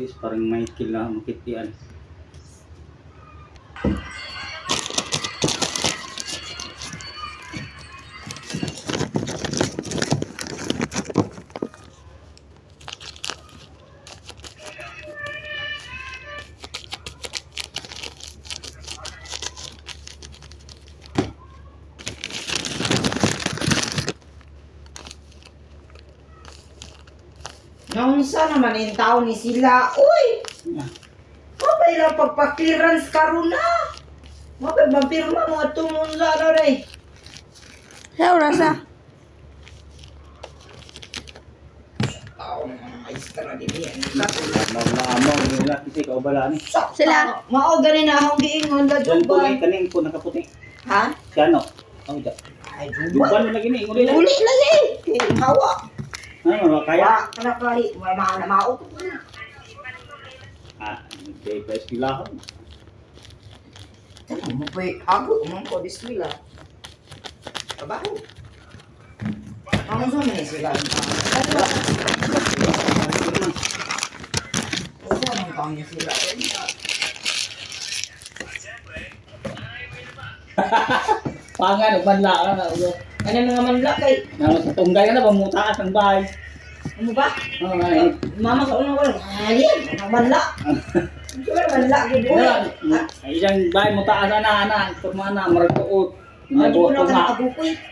walis parang may kila makitian. Naunsa naman yung tao ni sila. Uy! Mapay lang pagpa-clearance karon na. Mapay mapirma mga tumon sa ano rin. Sa oras na. Tao mga maestra din yan. Maamong nila kasi kaubalaan. Sila? Mao ganin na akong giingon la Diyan po Juban. may kaning po nakaputi. Ha? Si ano? Oh, diyan. Ay Juban Juban. mo lagi ni uli lang. Uli lagi. Hawa. Ano kaya? Kaya kana kay may mga namao. Hindi pa eskwela ko. Tama mo pa ako mo ko diskwela. Trabaho. Ang sa man sila. Ano ba? Ano man kami sila. Pangan banla ka na ulo. Ano mga manla kay Nang sa tunggay ka na bamutaas ang bahay. ano ba? Oh, ay. Mama sa unang wala. Ayun, ang manla. Sure manla gid. Ay isang bahay mo taas na turma na maragtuot. Ano Inabuot na ko ka nga. nakabukoy?